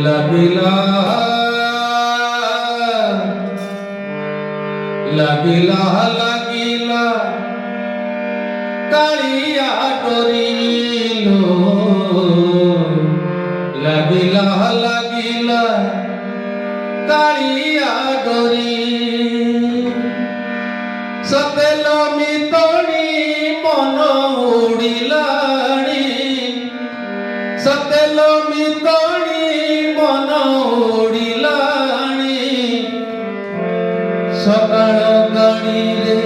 লাগিলা লাগিলা লাগিলা কালিয়া করিল লাগিলা লাগিলা কালিয়া করি সতেল মিতনি মন উড়িলানি সতেল মিতনি মন উড়িলানি সকাଳ গাড়িরে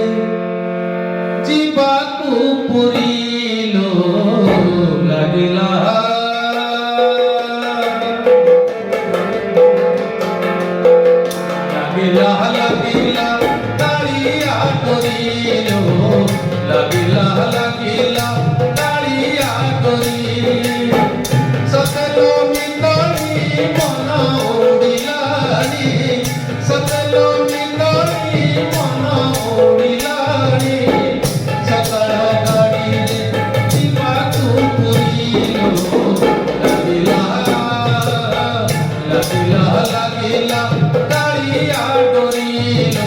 ଯିବାକୁ ପୁରିଲ ଲାଗିଲା ଲାଗିଲା ଲାଗିଲା କାଳିଆ କରିଲ ଲାଗିଲା ଲାଗିଲା କାଳିଆ କରି ସତେଲ ମିତଣି ମନ ଉଡ଼ିଲାଣି ସତେଲ ମିତଣି ମନ ଉଡ଼ିଲାଣି ସକାଳ ଗାଡ଼ିରେ ଯିବାକୁ ପୁରିଲ ଲାଗିଲା ଲାଗିଲା ଲାଗିଲା କାଳିଆ ଡରିଲ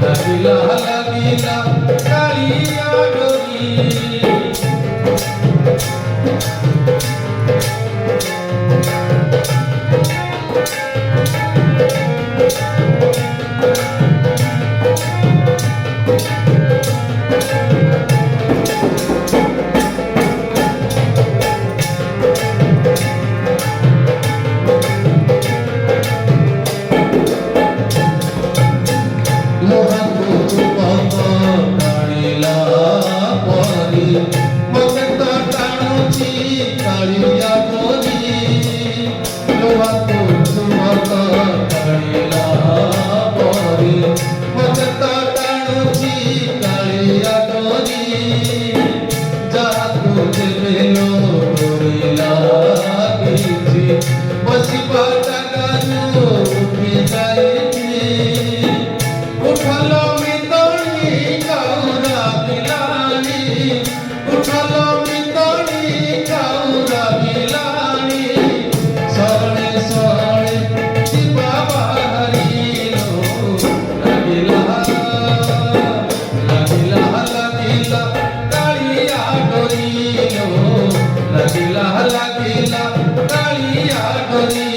ଲାଗିଲା ଲାଗିଲା କାଳିଆ ଡରି মতে তো টাণুছি কালিয়া করি লোহাକୁ ତୁମତ କାଳିଲା ପରି ମତେ ତ টাণୁଛି କାଳିଆ କରି ଯାହାକୁ ଯେବେ ଡୋରିଲା କିଛି ବସିବା ଜାଗାରୁ ଉଠି ଯାଇଛି ଉଠଲ ମିତଣି କାଉରା ପିଲାଣି ଉଠଲ ମିତଣି କାଉରା ପିଲାଣି ଶରଣେ ଶରଣେ ଯିବା ବାହାରିଲ ଲାଗିଲା ଲାଗିଲା ଲାଗିଲା କାଳିଆ ଡରିଲ ଲାଗିଲା ଲାଗିଲା କାଳିଆ ଡରି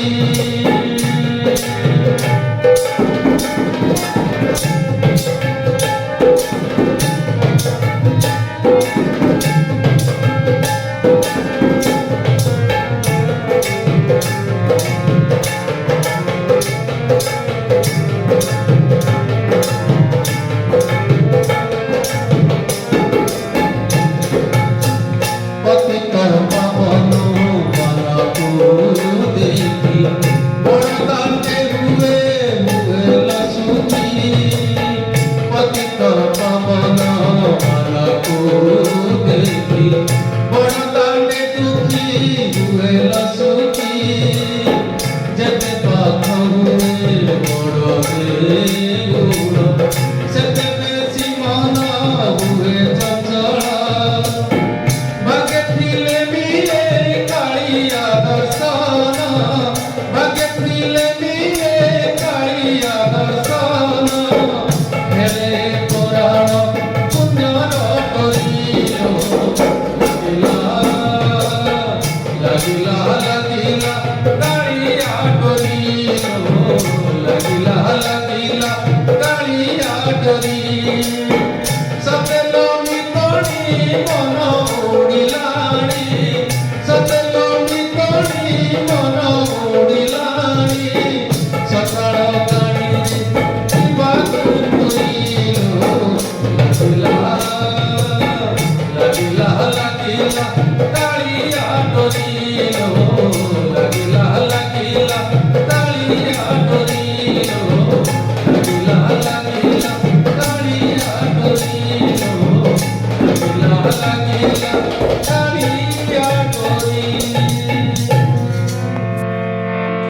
পতিত পাবন মনକୁ দেখি বড় দান্তে হুয়ে হুয়ে লসুচি পতিত পাবন মনକୁ দেখি বড় দান্তে দুঃখী হুয়ে লসুচি যেতে পাখ হুয়ে বড় হে গুণ সেতে বেশি মন হুয়ে চঞ্চল লাগিলা লাগিলা কালিয়া ডরিল লাগিলা লাগিলা কালিয়া ডরি সতেল মিতনি মন